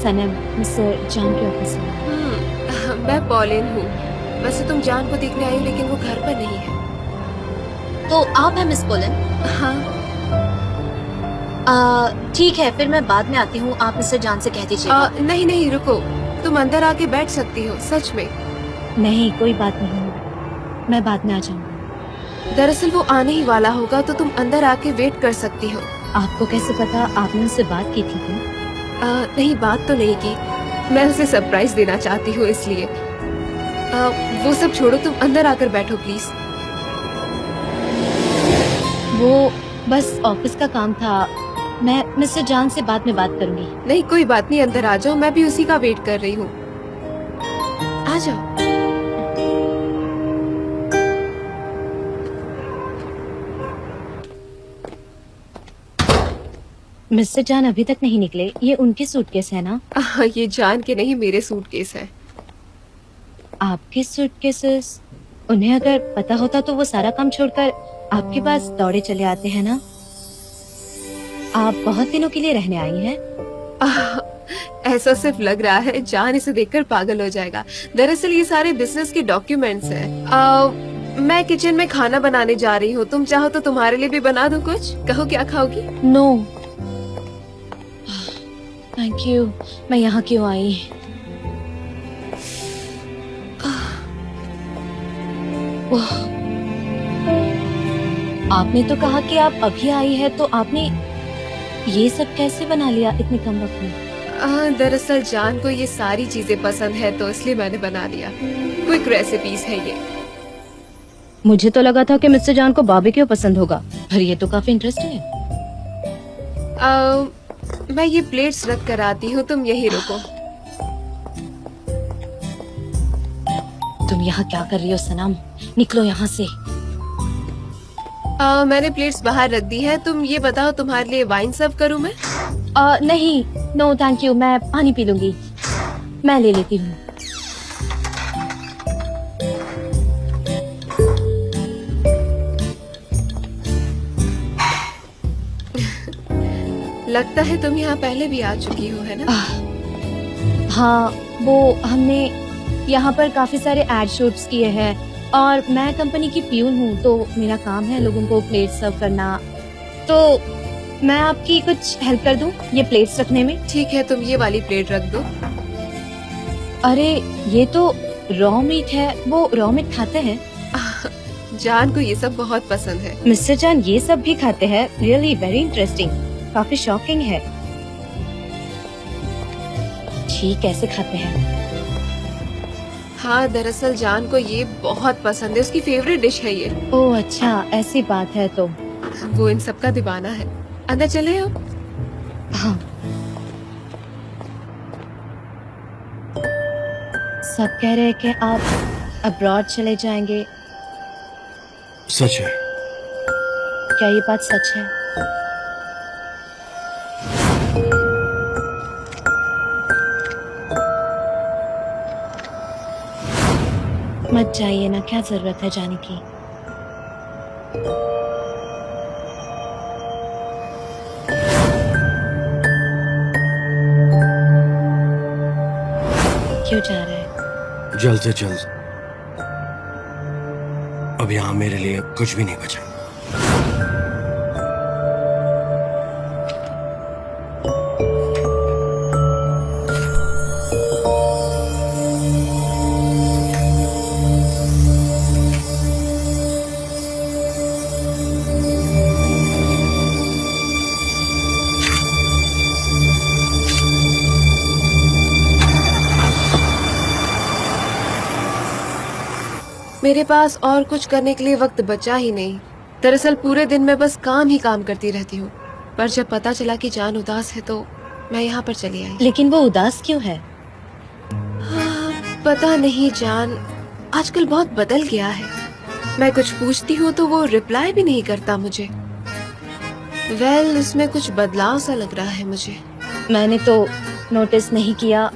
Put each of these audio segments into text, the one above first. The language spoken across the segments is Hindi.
सनम मिस्टर जान के ऑफिस में। मैं पॉलिन हूँ। वैसे तुम जान को देखने आई हो, लेकिन वो घर पर नहीं है। तो आप हैं मिस पोलन? हाँ। ठीक है, फिर मैं बाद में आती हूँ, आप मिस्टर जान से कह दीजिएगा। नहीं नहीं, रुको, तुम अंदर आके बैठ सकती हो, सच में। नहीं, कोई बात नहीं, मैं बाद में आ जाऊंगी। दरअसल वो आने ही वाला होगा, तो तुम अंदर आके वेट कर सकती हो। आपको कैसे पता? आपने उससे बात की थी क्या? नहीं, बात तो नहीं की, मैं उसे सरप्राइज देना चाहती हूँ, इसलिए। वो सब छोड़ो, तुम अंदर आकर बैठो प्लीज। वो बस ऑफिस का काम था, मैं मिस्टर जान से बाद में बात करूंगी। नहीं, कोई बात नहीं, अंदर आ जाओ, मैं भी उसी का वेट कर रही हूँ। आ जाओ। मिस्टर जान अभी तक नहीं निकले, ये उनके सूटकेस है ना? ये जान के नहीं, मेरे सूटकेस है। आपके सूटकेसेस? उन्हें अगर पता होता तो वो सारा काम छोड़कर आपके पास दौड़े चले आते हैं ना। आप बहुत दिनों के लिए रहने आई हैं? ऐसा सिर्फ लग रहा है, जान इसे देखकर पागल हो जाएगा। दरअसल ये सारे बिजनेस के डॉक्यूमेंट्स हैं। मैं किचन में खाना बनाने जा रही हूँ, तुम चाहो तो तुम्हारे लिए भी बना दूँ कुछ। कहो क्या खाओगी? नो थैंक यू, मैं यहाँ क्यों आई? आपने तो कहा कि आप अभी आई है, तो आपने ये सब कैसे बना लिया इतने कम वक्त में? दरअसल जान को ये सारी चीजें पसंद है, तो इसलिए मैंने बना लिया। क्विक रेसिपीज है ये। मुझे तो लगा था कि मिस्टर जान को बारबेक्यू पसंद होगा, पर ये तो काफी इंटरेस्टिंग है। मैं ये प्लेट्स रख कर आती हूँ, तुम यही रुको। तुम यहाँ क्या कर रही हो सनम? निकलो यहाँ से। मैंने प्लेट्स बाहर रख दी है, तुम ये बताओ तुम्हारे लिए वाइन सर्व करूँ मैं? नहीं, नो थैंक यू, मैं पानी पी लूंगी, मैं ले लेती हूँ। लगता है तुम यहाँ पहले भी आ चुकी हो, है ना? हाँ, वो हमने यहाँ पर काफी सारे एड शूट्स किए हैं, और मैं कंपनी की प्यून हूँ, तो मेरा काम है लोगों को प्लेट सर्व करना। तो मैं आपकी कुछ हेल्प कर दूँ ये प्लेट्स रखने में? ठीक है, तुम ये वाली प्लेट रख दो। अरे ये तो रॉ मीट है, वो रॉ मीट खाते हैं? जान को ये सब बहुत पसंद है। मिस्टर जान ये सब भी खाते हैं? रियली वेरी इंटरेस्टिंग, काफी शॉकिंग है। ठीक, कैसे खाते हैं? हाँ, दरअसल जान को ये बहुत पसंद है, उसकी फेवरेट डिश है ये। ओह अच्छा, ऐसी बात है। तो वो इन सब का दीवाना है। अंदर चले हो? हाँ। सब कह रहे हैं कि आप अब्रॉड चले जाएंगे। सच है। क्या ये बात सच है? मत जाइए ना, क्या जरूरत है जाने की। क्यों जा रहे हैं? जल्द से जल्द। अब यहाँ मेरे लिए कुछ भी नहीं बचा। मेरे पास और कुछ करने के लिए वक्त बचा ही नहीं। दरअसल पूरे दिन मैं बस काम ही काम करती रहती हूँ। पर जब पता चला कि जान उदास है, तो मैं यहाँ पर चली आई। लेकिन वो उदास क्यों है? पता नहीं, जान आजकल बहुत बदल गया है। मैं कुछ पूछती हूँ तो वो रिप्लाई भी नहीं करता मुझे। इसमें कुछ बदलाव सा लग रहा है मुझे। मैंने तो नोटिस नहीं किया।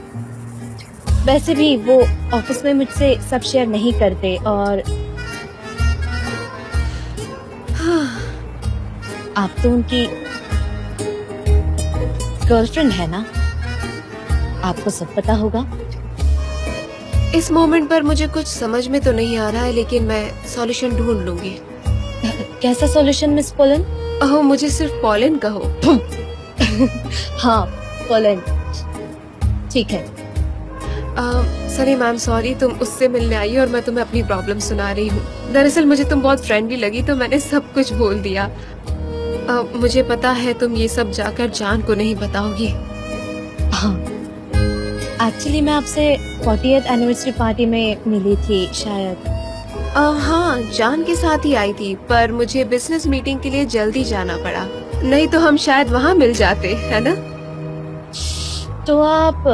वैसे भी वो ऑफिस में मुझसे सब शेयर नहीं करते, और आप तो उनकी गर्लफ्रेंड है ना? आपको सब पता होगा। इस मोमेंट पर मुझे कुछ समझ में तो नहीं आ रहा है, लेकिन मैं सॉल्यूशन ढूंढ लूंगी। कैसा सॉल्यूशन मिस पोलन? ओह, मुझे सिर्फ पोलन कहो। हाँ, पोलन ठीक है। सलीम, आई एम सॉरी, तुम उससे मिलने आई और मैं तुम्हें अपनी प्रॉब्लम सुना रही हूँ। दरअसल मुझे तुम बहुत फ्रेंडली लगी तो मैंने सब कुछ बोल दिया। मुझे पता है तुम ये सब जाकर जान को नहीं बताओगी। हाँ, एक्चुअली मैं आपसे 40th एनिवर्सरी पार्टी में मिली थी शायद। हाँ, जान के साथ ही आई थी, पर मुझे बिजनेस मीटिंग के लिए जल्दी जाना पड़ा, नहीं तो हम शायद वहाँ मिल जाते, है ना? तो आप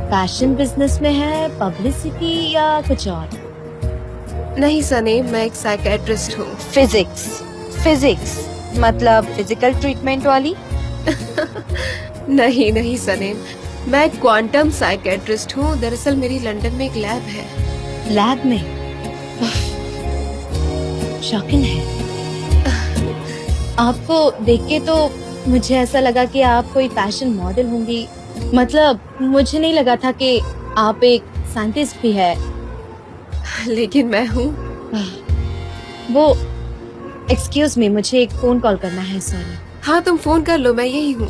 फैशन बिजनेस में है, पब्लिसिटी या कुछ और? नहीं सनीम, मैं एक साइकेट्रिस्ट हूँ। फिजिक्स मतलब फिजिकल ट्रीटमेंट वाली? नहीं नहीं सनीम, मैं क्वांटम साइकेट्रिस्ट हूँ। दरअसल मेरी लंदन में एक लैब है। लैब में? शॉकिंग है। आपको देख के तो मुझे ऐसा लगा कि आप कोई फैशन मॉडल होंगी। मतलब मुझे नहीं लगा था कि आप एक साइंटिस्ट भी है। लेकिन मैं हूँ। वो एक्सक्यूज मी, मुझे एक फोन कॉल करना है, सॉरी। हाँ, तुम फोन कर लो, मैं यही हूँ।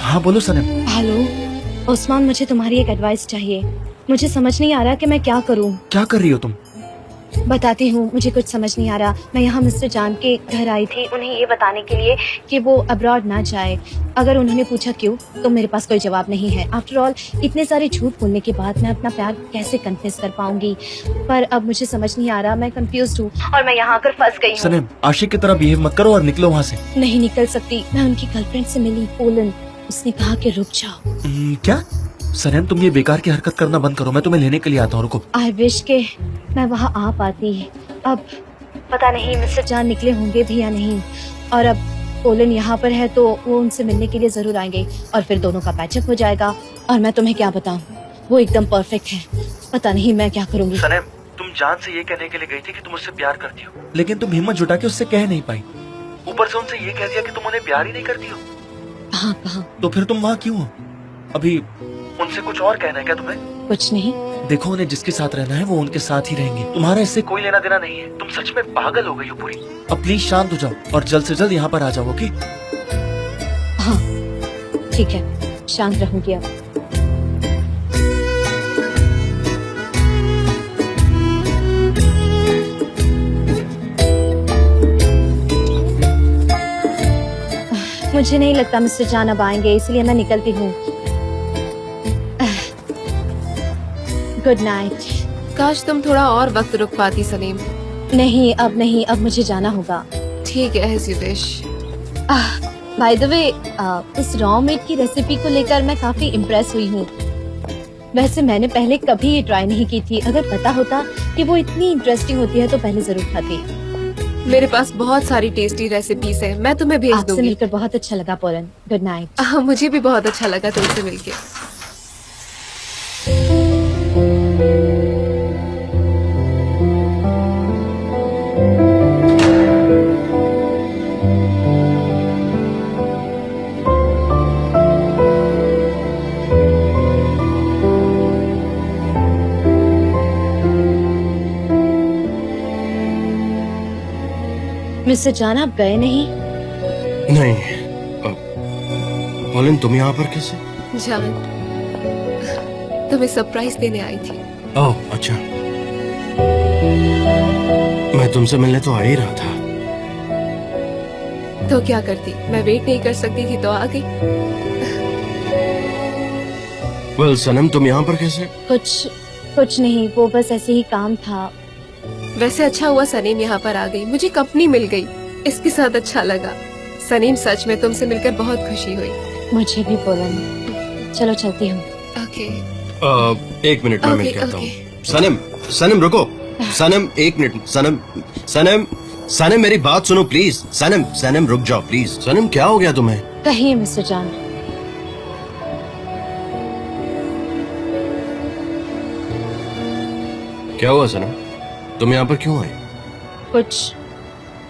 हाँ बोलो सनम। हेलो उस्मान, मुझे तुम्हारी एक एडवाइस चाहिए। मुझे समझ नहीं आ रहा कि मैं क्या करूं। क्या कर रही हो तुम? बताती हूँ, मुझे कुछ समझ नहीं आ रहा। मैं यहाँ मिस्टर जान के घर आई थी उन्हें ये बताने के लिए कि वो अब्रॉड ना जाए। अगर उन्होंने पूछा क्यों, तो मेरे पास कोई जवाब नहीं है। आफ्टर ऑल, इतने सारे झूठ बोलने के बाद मैं अपना प्यार कैसे कन्फेस कर पाऊंगी? पर अब मुझे समझ नहीं आ रहा, मैं कंफ्यूज्ड हूँ और मैं यहाँ आकर फंस गई हूँ। सनम, आशिक की तरह बिहेव मत करो और निकलो वहाँ से। नहीं निकल सकती। मैं उनकी गर्लफ्रेंड से मिली, पोलन। उसने कहा कि रुक जाओ। क्या? सनम, तुम ये बेकार की हरकत करना बंद करो, मैं तुम्हें लेने के लिए आता हूँ, रुको। आई विश के मैं वहाँ आ पाती। अब पता नहीं मिस्टर जान निकले होंगे भी या नहीं। और अब पोलन यहाँ पर है तो वो उनसे मिलने के लिए जरूर आएंगे और फिर दोनों का पैचअप हो जाएगा। और मैं तुम्हें क्या बताऊँ, वो एकदम परफेक्ट है। पता नहीं मैं क्या करूँगी। सनम, तुम जान से ये कहने के लिए गई थी कि तुम उससे प्यार करती हो, लेकिन तुम हिम्मत जुटा के उससे कह नहीं पाई। ऊपर से उनसे ये कह दिया कि तुम उन्हें प्यार ही नहीं करती हो। हाँ, कहा। तो फिर तुम वहाँ क्यों हो? अभी उनसे कुछ और कहना है क्या तुम्हें? कुछ नहीं। देखो, उन्हें जिसके साथ रहना है वो उनके साथ ही रहेंगे। तुम्हारा इससे कोई लेना देना नहीं है। तुम सच में पागल हो गई हो पूरी। अब प्लीज शांत हो जाओ और जल्द से जल्द यहाँ पर आ जाओ, ओके? हाँ ठीक है, शांत रहूंगी अब। मुझे नहीं लगता मिस्टर जान अब आएंगे, इसलिए मैं निकलती हूँ। Good night. काश तुम थोड़ा और वक्त रुक पाती सलीम। नहीं, अब नहीं, अब मुझे जाना होगा। ठीक है, as you wish। By the way, इस रॉ मीट की रेसिपी को लेकर मैं काफी इम्प्रेस हुई हूँ। वैसे मैंने पहले कभी ये ट्राई नहीं की थी। अगर पता होता कि वो इतनी इंटरेस्टिंग होती है तो पहले जरूर खाती। मेरे पास बहुत सारी टेस्टी रेसिपीज है, मैं तुम्हें भेज आपसे दूंगी। मिलकर बहुत अच्छा लगा पोलन। Good night. मुझे भी बहुत अच्छा लगा तुमसे मिलके। मिस्टर जान, आप गए नहीं? नहीं। पोलन, तुम यहाँ पर कैसे? जान, तुम्हें सरप्राइज देने आई थी। ओह अच्छा, मैं तुमसे मिलने तो आ ही रहा था। तो क्या करती, मैं वेट नहीं कर सकती थी तो आ गई। वेल सनम, तुम यहाँ पर कैसे? कुछ नहीं, वो बस ऐसे ही काम था। वैसे अच्छा हुआ सनीम यहाँ पर आ गई, मुझे कंपनी मिल गई, इसके साथ अच्छा लगा। सनीम, सच में तुमसे मिलकर बहुत खुशी हुई। मुझे भी पोलन। चलो चलती हूँ। ओके। एक मिनट में मिल के आता हूँ। सनम, सनम रुको। सनम एक मिनट। सनम, सनम, सनम मेरी बात सुनो प्लीज। सनम, सनम रुक जाओ प्लीज। सनम क्या हो गया तुम्हें? कहिए मिस्टर जान। क्या हुआ सनम? तुम यहाँ पर क्यों आए?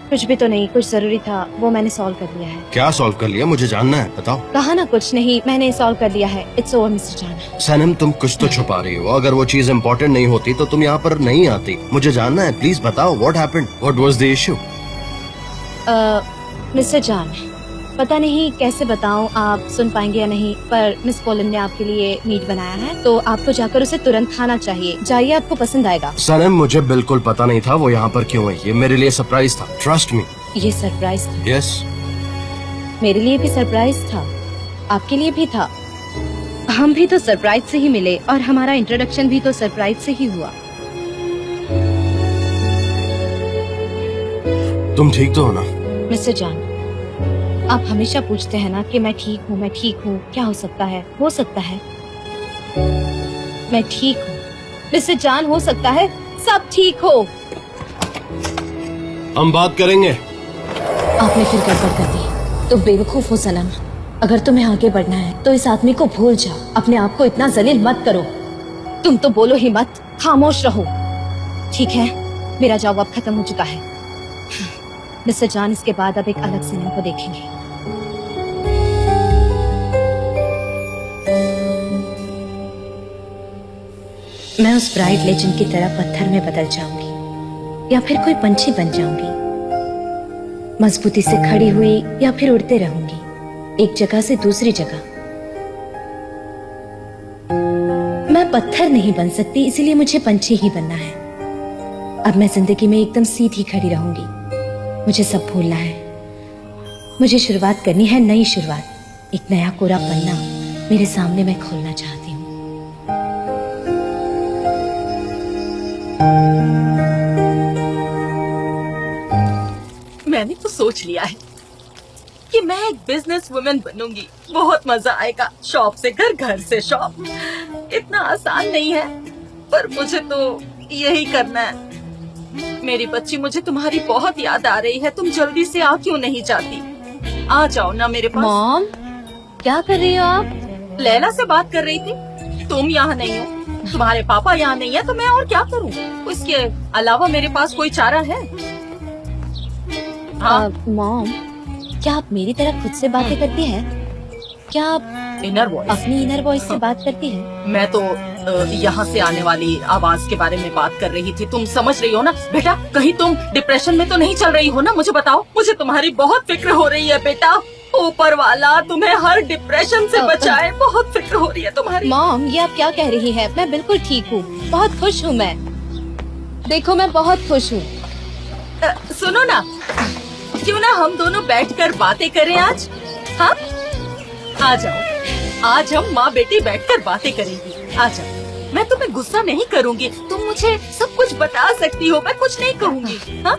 कुछ भी तो नहीं, कुछ जरूरी था वो मैंने सॉल्व कर लिया है। क्या सॉल्व कर लिया, मुझे जानना है, बताओ। कहा ना कुछ नहीं, मैंने सॉल्व कर लिया है। इट्स ओवर मिस्टर जान। सनम तुम कुछ तो छुपा रही हो, अगर वो चीज इम्पोर्टेंट नहीं होती तो तुम यहाँ पर नहीं आती। मुझे जानना है, प्लीज बताओ what happened, what was the issue. Mister जान, पता नहीं कैसे बताऊं, आप सुन पाएंगे या नहीं, पर मिस पोलन ने आपके लिए मीट बनाया है, तो आपको जाकर उसे तुरंत खाना चाहिए। जाइए, आपको पसंद आएगा। सनम मुझे बिल्कुल पता नहीं था वो यहाँ पर क्यों है, ये मेरे लिए सरप्राइज था, ट्रस्ट मी। ये सरप्राइज था? यस। मेरे लिए भी सरप्राइज था, आपके लिए भी था। हम भी तो सरप्राइज से ही मिले और हमारा इंट्रोडक्शन भी तो सरप्राइज से ही हुआ। तुम ठीक तो हो ना? मिस्टर जान, आप हमेशा पूछते हैं ना कि मैं ठीक हूँ, मैं ठीक हूँ। क्या हो सकता है? हो सकता है मैं ठीक हूँ। मिस्टर जान, हो सकता है सब ठीक हो। हम बात करेंगे। आपने फिर गड़बड़ कर दी। तो बेवकूफ हो सनम, अगर तुम्हें आगे बढ़ना है तो इस आदमी को भूल जाओ। अपने आप को इतना जलील मत करो। तुम तो बोलो ही मत, खामोश रहो। ठीक है, मेरा जॉब अब खत्म हो चुका है। मिस्टर जान, इसके बाद अब एक अलग सनम को देखेंगे। मैं उस ब्राइट लेजेंड की तरह पत्थर में बदल जाऊंगी या फिर कोई पंछी बन जाऊंगी। मजबूती से खड़ी हुई या फिर उड़ते रहूंगी एक जगह से दूसरी जगह। मैं पत्थर नहीं बन सकती, इसीलिए मुझे पंछी ही बनना है। अब मैं जिंदगी में एकदम सीधी खड़ी रहूंगी। मुझे सब भूलना है। मुझे शुरुआत करनी है, नई शुरुआत। एक नया कोरा पन्ना मेरे सामने मैं खोलना चाहती हूँ। मैंने तो सोच लिया है कि मैं एक बिजनेस वुमेन बनूंगी। बहुत मजा आएगा। शॉप से घर, घर से शॉप। इतना आसान नहीं है, पर मुझे तो यही करना है। मेरी बच्ची, मुझे तुम्हारी बहुत याद आ रही है। तुम जल्दी से आ क्यों नहीं जाती? आ जाओ ना मेरे पास। मॉम, क्या कर रही हो आप? लैला से बात कर रही थी। तुम यहाँ नहीं हो, तुम्हारे पापा यहाँ नहीं है, तो मैं और क्या करूँ? इसके अलावा मेरे पास कोई चारा है? हाँ। मॉम, क्या आप मेरी तरह खुद से बातें करती हैं? क्या आप इनर वॉइस? अपनी इनर वॉइस से बात करती हैं? मैं तो यहाँ से आने वाली आवाज के बारे में बात कर रही थी। तुम समझ रही हो ना बेटा? कहीं तुम डिप्रेशन में तो नहीं चल रही हो ना? मुझे बताओ। मुझे तुम्हारी बहुत फिक्र हो रही है बेटा। ऊपर वाला तुम्हें हर डिप्रेशन से बचाए। बहुत फिक्र हो रही है तुम्हारी। मॉम, ये आप क्या कह रही हैं? मैं बिल्कुल ठीक हूँ, बहुत खुश हूँ मैं। देखो, मैं बहुत खुश हूँ। सुनो ना, क्यों ना हम दोनों बैठकर बातें करें आज? हाँ, आ जाओ। आज हम माँ बेटी बैठकर बातें करेंगी। आ जाओ। मैं तुम्हें गुस्सा नहीं करूँगी। तुम मुझे सब कुछ बता सकती हो, मैं कुछ नहीं कहूँगी। हाँ,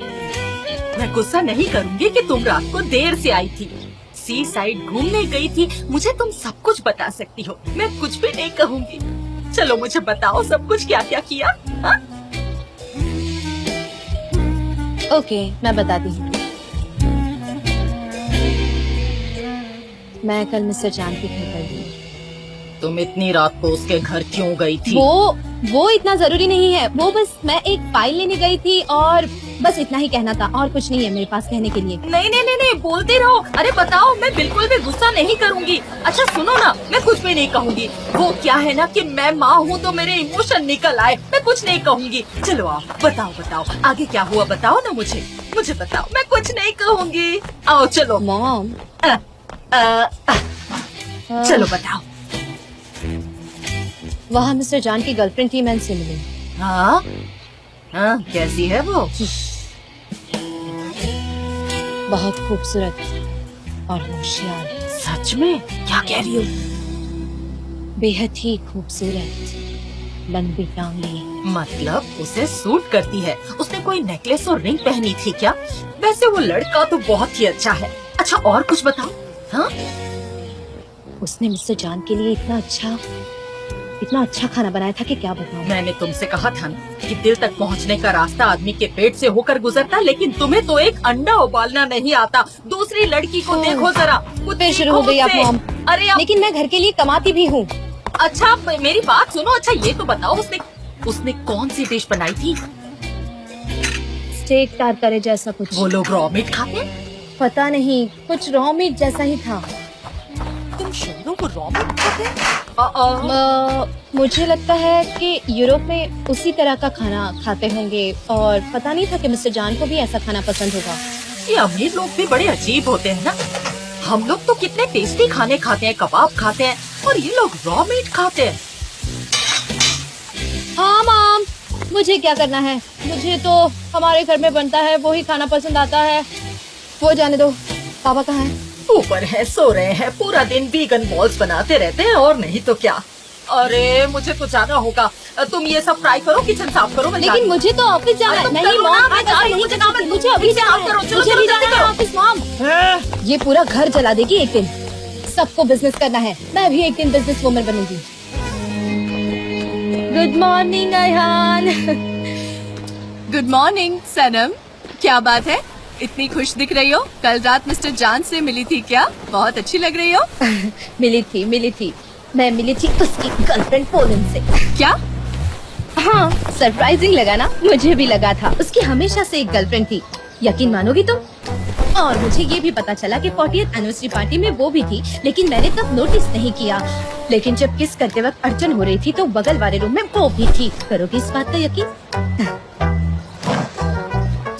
मैं गुस्सा नहीं करूँगी कि तुम रात को देर से आई थी, सी साइड घूमने गई थी। मुझे तुम सब कुछ बता सकती हो, मैं कुछ भी नहीं कहूँगी। चलो मुझे बताओ सब कुछ क्या क्या किया। हाँ? ओके, मैं बताती हूँ। मैं कल मिस्टर जान के घर पर गई। तुम इतनी रात को उसके घर क्यों गई थी? वो इतना जरूरी नहीं है। वो बस मैं एक फाइल लेने गई थी और बस इतना ही कहना था, और कुछ नहीं है मेरे पास कहने के लिए। नहीं नहीं नहीं नहीं, बोलते रहो। अरे बताओ, मैं बिल्कुल भी गुस्सा नहीं करूँगी। अच्छा सुनो ना, मैं कुछ भी नहीं कहूँगी। वो क्या है ना कि मैं माँ हूँ तो मेरे इमोशन निकल आए। मैं कुछ नहीं कहूँगी। चलो आओ, बताओ बताओ आगे क्या हुआ, बताओ ना मुझे बताओ। मैं कुछ नहीं कहूँगी। आओ चलो। मॉम, चलो बताओ। वहाँ मिस्टर जान की गर्लफ्रेंड थी, मैं उनसे मिली। हाँ हाँ, कैसी है वो? बहुत खूबसूरत और होशियार। सच में? क्या कह रही हो? बेहद ही खूबसूरत, लंबी टांगे। मतलब उसे सूट करती है। उसने कोई नेकलेस और रिंग पहनी थी क्या? वैसे वो लड़का तो बहुत ही अच्छा है। अच्छा और कुछ बताओ। हाँ, उसने मिस्टर जान के लिए इतना अच्छा खाना बनाया था कि क्या बताऊं। मैंने तुमसे कहा था ना कि दिल तक पहुंचने का रास्ता आदमी के पेट से होकर गुजरता, लेकिन तुम्हें तो एक अंडा उबालना नहीं आता। दूसरी लड़की को देखो जरा। फिर शुरू हो गई आप मॉम। अरे लेकिन मैं घर के लिए कमाती भी हूँ। अच्छा मेरी बात सुनो। अच्छा ये तो बताओ, उसने कौन सी डिश बनाई थी? स्टेक टारकारे जैसा कुछ। वो लोग रॉ मीट खाते हैं? पता नहीं, कुछ रॉ मीट जैसा ही था। तुम शहरों को रॉ मीट खाते हैं? मुझे लगता है कि यूरोप में उसी तरह का खाना खाते होंगे और पता नहीं था कि मिस्टर जान को भी ऐसा खाना पसंद होगा। ये अमीर लोग भी बड़े अजीब होते हैं ना। हम लोग तो कितने टेस्टी खाने खाते हैं, कबाब खाते हैं, और ये लोग रॉ मीट खाते हैं। हाँ माम, मुझे क्या करना है, मुझे तो हमारे घर में बनता है वही खाना पसंद आता है। वो जाने दो। पापा कहाँ हैं? ऊपर है, सो रहे हैं। पूरा दिन वीगन बॉल्स बनाते रहते हैं और नहीं तो क्या। अरे मुझे तो जाना होगा, तुम ये सब फ्राई करो, किचन साफ करो। मैं लेकिन मुझे तो ऑफिस जाना है। नहीं मॉम, मुझे अभी जाना है। मुझे अभी जाना है ऑफिस मॉम। ये पूरा घर जला देगी एक दिन। सबको बिजनेस करना है, मैं भी एक दिन बिजनेस वुमन बनूंगी। Good morning Ayhan. Good morning Sanam, क्या बात है, इतनी खुश दिख रही हो? कल रात मिस्टर जान से मिली थी क्या? बहुत अच्छी लग रही हो। मिली थी। मैं मिली थी उसकी गर्लफ्रेंड पोलन से। क्या? हाँ, सरप्राइजिंग लगा ना? मुझे भी लगा था। उसकी हमेशा से एक गर्लफ्रेंड थी, यकीन मानोगी तुम? और मुझे ये भी पता चला कि 40th एनिवर्सरी पार्टी में वो भी थी, लेकिन मैंने तब नोटिस नहीं किया। लेकिन जब किस करते वक्त अड़चन हो रही थी तो बगल वाले रूम में वो भी थी। करोगी इस बात का यकीन?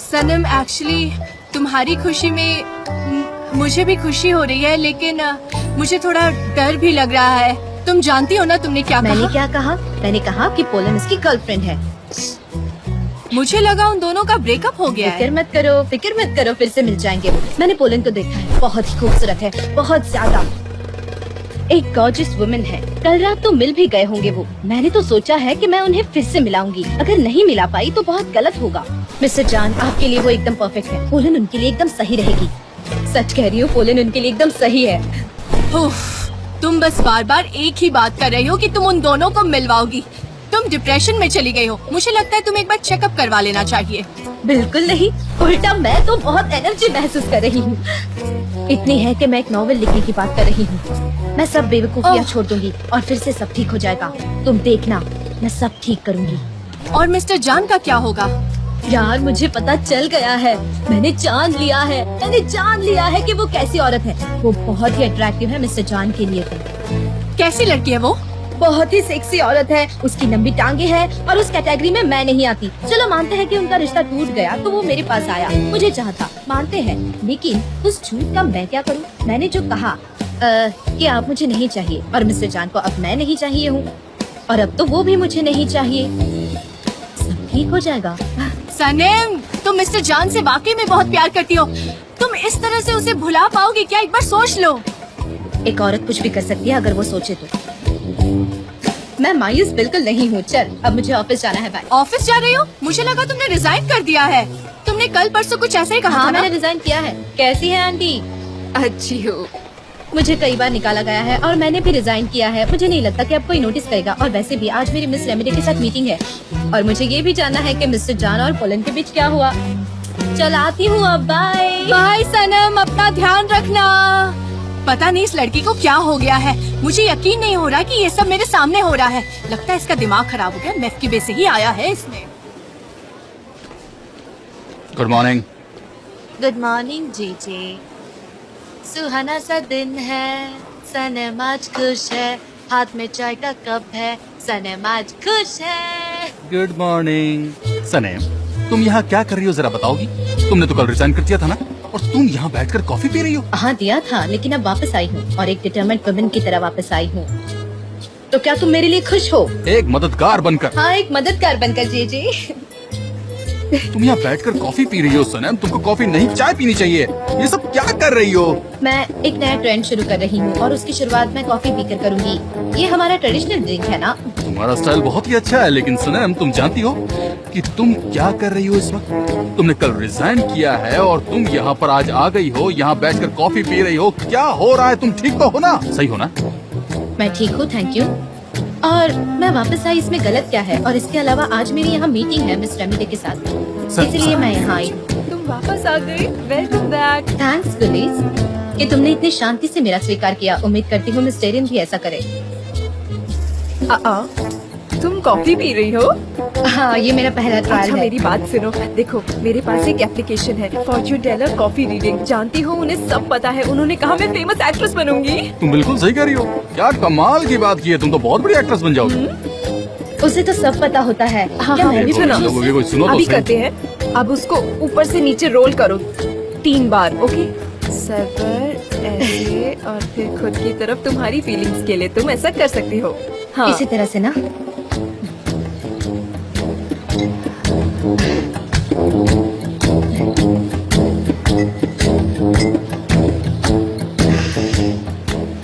सनम, एक्चुअली तुम्हारी खुशी में मुझे भी खुशी हो रही है, लेकिन मुझे थोड़ा डर भी लग रहा है। तुम जानती हो ना तुमने क्या कहा? मैंने क्या कहा? मैंने कहा कि पोलन उसकी गर्लफ्रेंड है। मुझे लगा उन दोनों का ब्रेकअप हो गया है। फिक्र मत करो, फिर से मिल जाएंगे वो। मैंने पोलन को देखा है, बहुत ही खूबसूरत है, बहुत ज्यादा। एक गॉर्जियस वुमन है। कल रात तो मिल भी गए होंगे वो। मैंने तो सोचा है कि मैं उन्हें फिर से मिलाऊंगी। अगर नहीं मिला पाई तो बहुत गलत होगा। मिस्टर जान, आपके लिए वो एकदम परफेक्ट है। पोलन उनके लिए एकदम सही रहेगी। सच कह रही हूँ, पोलन उनके लिए एकदम सही है। तुम बस बार बार एक ही बात कर रही हो कि तुम उन दोनों को मिलवाओगी। तुम डिप्रेशन में चली गई हो। मुझे लगता है तुम्हें एक बार चेकअप करवा लेना चाहिए। बिल्कुल नहीं, उल्टा मैं तो बहुत एनर्जी महसूस कर रही हूँ। इतनी है कि मैं एक नॉवेल लिखने की बात कर रही हूँ। मैं सब बेवकूफियाँ छोड़ दूंगी और फिर से सब ठीक हो जाएगा। तुम देखना, मैं सब ठीक करूँगी। और मिस्टर जान का क्या होगा? यार, मुझे पता चल गया है। मैंने जान लिया है कि वो कैसी औरत है। वो बहुत ही अट्रैक्टिव है मिस्टर जान के लिए। कैसी लड़की है वो? बहुत ही सेक्सी औरत है। उसकी लंबी टांगे हैं और उस कैटेगरी में मैं नहीं आती। चलो मानते हैं कि उनका रिश्ता टूट गया तो वो मेरे पास आया, मुझे चाहता, मानते हैं। लेकिन उस झूठ का मैं क्या करूं? मैंने जो कहा कि आप मुझे नहीं चाहिए और मिस्टर जान को अब मैं नहीं चाहिए हूँ, और अब तो वो भी मुझे नहीं चाहिए। सब ठीक हो जाएगा। सनम, तुम मिस्टर जान से वाकई में बहुत प्यार करती हो। तुम इस तरह से उसे भुला पाओगी क्या? एक बार सोच लो। एक औरत कुछ भी कर सकती है अगर वो सोचे तो। मैं मायूस बिल्कुल नहीं हूँ। चल, अब मुझे ऑफिस जाना है। बाय। ऑफिस जा रही हो? मुझे लगा तुमने रिजाइन कर दिया है। तुमने कल परसों कुछ ऐसा ही कहा था ना? मैंने रिजाइन किया है। कैसी है आंटी? अच्छी हो। मुझे कई बार निकाला गया है और मैंने भी रिजाइन किया है। मुझे नहीं लगता कि अब कोई नोटिस करेगा। और वैसे भी आज मेरी मिस रेमेडी के साथ मीटिंग है और मुझे ये भी जानना है कि मिस्टर जान और पोलन के बीच क्या हुआ। चल आती हूँ अब। बाय बाय सनम, अपना ध्यान रखना। पता नहीं इस लड़की को क्या हो गया है। मुझे यकीन नहीं हो रहा कि ये सब मेरे सामने हो रहा है। लगता है इसका दिमाग खराब हो गया। मेफ्किबे से ही आया है इसमें। Good morning. गुड मॉर्निंग जीजी। सुहाना सा दिन है, सनम आज खुश है, हाथ में चाय का कप है, सनम आज खुश है। Good morning. सनेम, तुम यहाँ क्या कर रही हो जरा बताओगी? तुमने तो कल रिजाइन कर दिया था ना, और तुम यहाँ बैठकर कॉफी पी रही हो? हाँ दिया था, लेकिन अब वापस आई हूँ और एक डिटरमेंट वुमन की तरह वापस आई हूँ। तो क्या तुम मेरे लिए खुश हो? एक मददगार बनकर। हाँ, एक मददगार बनकर जीजी। तुम यहाँ बैठकर कॉफी पी रही हो सनेम, तुमको कॉफी नहीं चाय पीनी चाहिए। ये सब क्या कर रही हो? मैं एक नया ट्रेंड शुरू कर रही हूँ और उसकी शुरुआत मैं कॉफी पीकर करूँगी। ये हमारा ट्रेडिशनल ड्रिंक है ना। तुम्हारा स्टाइल बहुत ही अच्छा है, लेकिन सनेम तुम जानती हो कि तुम क्या कर रही हो इस वक्त? तुमने कल रिजाइन किया है और तुम यहाँ पर आज आ गई हो, यहाँ बैठकर कॉफी पी रही हो। क्या हो रहा है? तुम ठीक तो हो ना? सही हो ना? मैं ठीक हूँ, थैंक यू। और मैं वापस आई, इसमें गलत क्या है? और इसके अलावा आज मेरी यहाँ मीटिंग है मिस रेमेडी के साथ, इसलिए मैं यहाँ आई। तुम वापस आ गई। Welcome back. थैंक्स गुलीज कि तुमने इतनी शांति से मेरा स्वीकार किया। उम्मीद करती हूँ मिस टेरिन भी ऐसा करे। तुम कॉफी पी रही हो? हाँ, ये मेरा पहला ट्रायल अच्छा है। मेरी बात सुनो, देखो मेरे पास एक एप्लीकेशन है, फॉर्च्यून टेलर कॉफी रीडिंग। जानती हो, उन्हें सब पता है। उन्होंने कहा मैं फेमस एक्ट्रेस बनूंगी। तुम बिल्कुल सही कह रही हो। क्या कमाल की बात की है, तुम तो बहुत बड़ी एक्ट्रेस बन जाओगी। उसे तो सब पता होता है। हाँ क्या हाँ, मैं भी देखो, सुना? लोगों की कोई सुनो तो अभी सही। करते हैं। अब उसको ऊपर से नीचे रोल करो 3 बार, ओके? सर पर ऐसे और फिर खुद की तरफ तुम्हारी फीलिंग्स के लिए तुम ऐसा कर सकती हो। हाँ इसी तरह से ना।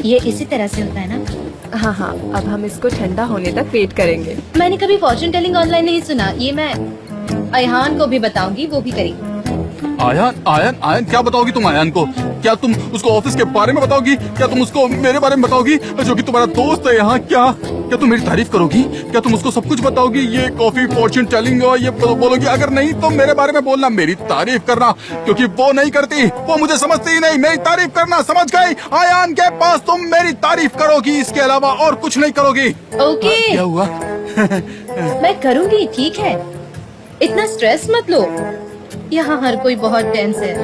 ये इसी तरह से होता है ना? हाँ हाँ, अब हम इसको ठंडा होने तक वेट करेंगे। मैंने कभी फॉर्चून टेलिंग ऑनलाइन नहीं सुना। ये मैं अयहान को भी बताऊंगी, वो भी करेगी। आयन आयन आयन, क्या बताओगी तुम आयन को? क्या तुम उसको ऑफिस के बारे में बताओगी? क्या तुम उसको मेरे बारे में बताओगी, जो कि तुम्हारा दोस्त है यहाँ? क्या तुम मेरी तारीफ करोगी? क्या तुम उसको सब कुछ बताओगी, ये कॉफी फॉर्च्यून टेलिंग और ये बोलोगी? अगर नहीं तो मेरे बारे में बोलना, मेरी तारीफ करना, क्योंकि वो नहीं करती, वो मुझे समझती ही नहीं। मेरी तारीफ करना, समझ गई? आयन के पास तुम मेरी तारीफ करोगी, इसके अलावा और कुछ नहीं करोगी। ओके, क्या हुआ? मैं करूंगी, ठीक है? इतना स्ट्रेस मत लो। यहाँ हर कोई बहुत टेंस है।